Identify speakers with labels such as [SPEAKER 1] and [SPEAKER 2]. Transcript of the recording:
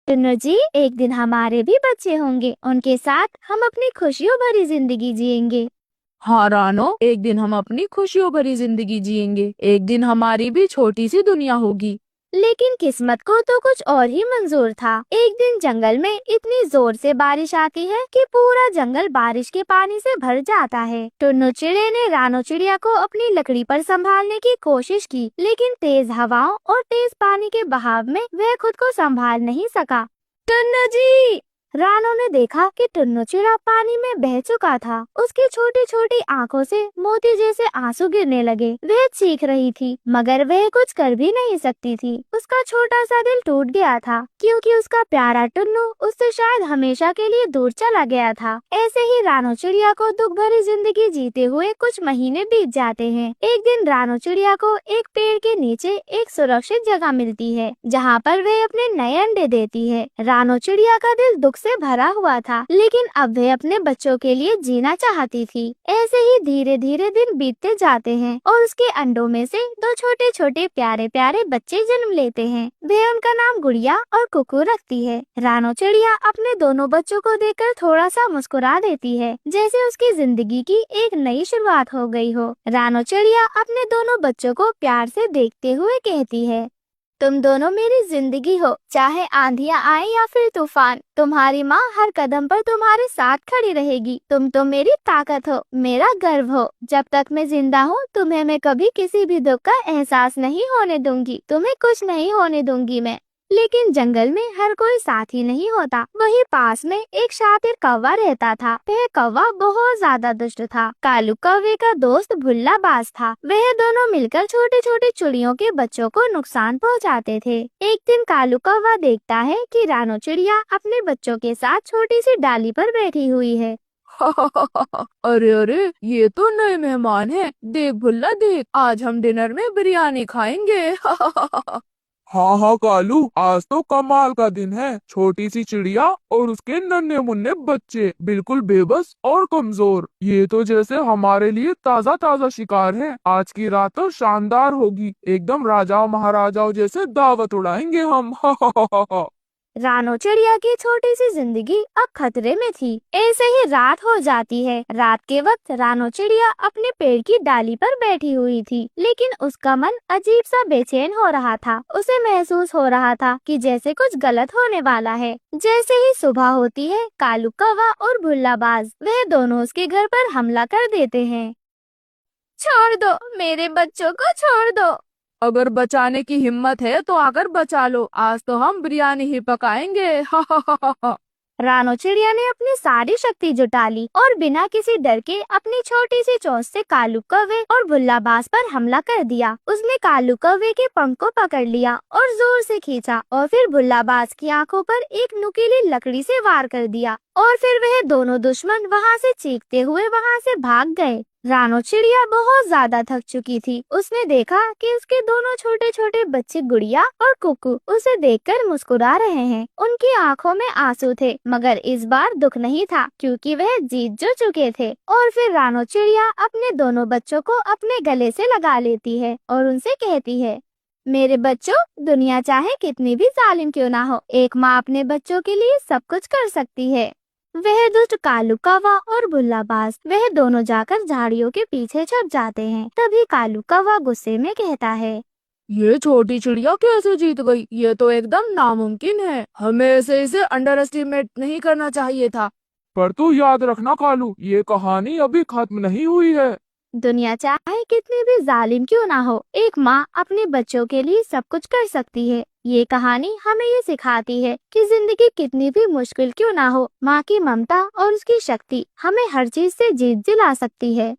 [SPEAKER 1] टुन्नू जी, एक दिन हमारे भी बच्चे होंगे, उनके साथ हम अपनी खुशियों भरी जिंदगी जिएंगे।
[SPEAKER 2] हाँ रानो, एक दिन हम अपनी खुशियों भरी जिंदगी जिएंगे। एक दिन हमारी भी छोटी सी दुनिया होगी।
[SPEAKER 1] लेकिन किस्मत को तो कुछ और ही मंजूर था। एक दिन जंगल में इतनी जोर से बारिश आती है कि पूरा जंगल बारिश के पानी से भर जाता है। टुन्नू चिड़िया ने रानो चिड़िया को अपनी लकड़ी पर संभालने की कोशिश की, लेकिन तेज हवाओं और तेज पानी के बहाव में वह खुद को संभाल नहीं सका। टुन्नू जी! रानो ने देखा कि टुन्नू चिड़ा पानी में बह चुका था। उसकी छोटी छोटी आंखों से मोती जैसे आंसू गिरने लगे। वह चीख रही थी, मगर वह कुछ कर भी नहीं सकती थी। उसका छोटा सा दिल टूट गया था, क्योंकि उसका प्यारा टुन्नू उससे शायद हमेशा के लिए दूर चला गया था। ऐसे ही रानो चिड़िया को दुख भरी जिंदगी जीते हुए कुछ महीने बीत जाते हैं। एक दिन रानो चिड़िया को एक पेड़ के नीचे एक सुरक्षित जगह मिलती है, जहाँ पर वह अपने नए अंडे देती है। रानो चिड़िया का दिल दुख से भरा हुआ था, लेकिन अब वह अपने बच्चों के लिए जीना चाहती थी। ऐसे ही धीरे धीरे दिन बीतते जाते हैं और उसके अंडों में से दो छोटे छोटे प्यारे प्यारे बच्चे जन्म लेते हैं। वह उनका नाम गुड़िया और कुकू रखती है। रानो चिड़िया अपने दोनों बच्चों को देखकर थोड़ा सा मुस्कुरा देती है, जैसे उसकी जिंदगी की एक नई शुरुआत हो गई हो। रानो चिड़िया अपने दोनों बच्चों को प्यार से देखते हुए कहती है, तुम दोनों मेरी जिंदगी हो, चाहे आंधियां आए या फिर तूफान। तुम्हारी माँ हर कदम पर तुम्हारे साथ खड़ी रहेगी। तुम तो मेरी ताकत हो, मेरा गर्व हो। जब तक मैं जिंदा हूँ, तुम्हें मैं कभी किसी भी दुख का एहसास नहीं होने दूंगी। तुम्हें कुछ नहीं होने दूंगी मैं। लेकिन जंगल में हर कोई साथी नहीं होता। वहीं पास में एक शातिर कौवा रहता था। वह कौवा बहुत ज्यादा दुष्ट था। कालू कौवे का दोस्त भुल्ला बाज था। वह दोनों मिलकर छोटे छोटे चिड़ियों के बच्चों को नुकसान पहुंचाते थे। एक दिन कालू कौवा देखता है कि रानो चिड़िया अपने बच्चों के साथ छोटी सी डाली पर बैठी हुई है।
[SPEAKER 2] अरे अरे, ये तो नए मेहमान हैं। देख भुल्ला देख, आज हम डिनर में बिरयानी खाएंगे।
[SPEAKER 3] हाँ हाँ कालू, आज तो कमाल का दिन है। छोटी सी चिड़िया और उसके नन्हे मुन्ने बच्चे, बिल्कुल बेबस और कमजोर। ये तो जैसे हमारे लिए ताजा ताजा शिकार है। आज की रात तो शानदार होगी। एकदम राजाओं महाराजाओं जैसे दावत उड़ाएंगे हम।
[SPEAKER 1] रानो चिड़िया की छोटी सी जिंदगी अब खतरे में थी। ऐसे ही रात हो जाती है। रात के वक्त रानो चिड़िया अपने पेड़ की डाली पर बैठी हुई थी, लेकिन उसका मन अजीब सा बेचैन हो रहा था। उसे महसूस हो रहा था कि जैसे कुछ गलत होने वाला है। जैसे ही सुबह होती है, कालू कौवा और भुल्ला बाज वह दोनों उसके घर पर हमला कर देते हैं। छोड़ दो, मेरे बच्चों को छोड़ दो।
[SPEAKER 2] अगर बचाने की हिम्मत है तो आकर बचा लो। आज तो हम बिरयानी ही पकाएंगे। हा।
[SPEAKER 1] रानो चिड़िया ने अपनी सारी शक्ति जुटा ली और बिना किसी डर के अपनी छोटी सी चोंच से कालू कौवे और भुल्ला बाज पर हमला कर दिया। उसने कालू कौवे के पंख को पकड़ लिया और जोर से खींचा, और फिर भुल्ला बाज की आंखों पर एक नुकीली लकड़ी से वार कर दिया, और फिर वह दोनों दुश्मन वहां से चीखते हुए वहां से भाग गए। रानो चिड़िया बहुत ज्यादा थक चुकी थी। उसने देखा कि उसके दोनों छोटे छोटे बच्चे गुड़िया और कुकू उसे देखकर मुस्कुरा रहे हैं। उनकी आंखों में आंसू थे, मगर इस बार दुख नहीं था, क्योंकि वह जीत जो चुके थे। और फिर रानो चिड़िया अपने दोनों बच्चों को अपने गले से लगा लेती है और उनसे कहती है, मेरे बच्चों, दुनिया चाहे कितनी भी जालिम क्यों ना हो, एक माँ अपने बच्चों के लिए सब कुछ कर सकती है। वह दुष्ट कालू कौवा और भुल्ला बाज वह दोनों जाकर झाड़ियों के पीछे छुप जाते हैं। तभी कालू कौवा गुस्से में कहता है,
[SPEAKER 2] ये छोटी चिड़िया कैसे जीत गई? ये तो एकदम नामुमकिन है। हमें ऐसे इसे अंडर एस्टिमेट नहीं करना चाहिए था।
[SPEAKER 3] पर तू याद रखना कालू, ये कहानी अभी खत्म नहीं हुई है।
[SPEAKER 1] दुनिया चाहे कितनी भी जालिम क्यों ना हो, एक माँ अपने बच्चों के लिए सब कुछ कर सकती है। ये कहानी हमें ये सिखाती है कि जिंदगी कितनी भी मुश्किल क्यों ना हो, माँ की ममता और उसकी शक्ति हमें हर चीज से जीत दिला सकती है।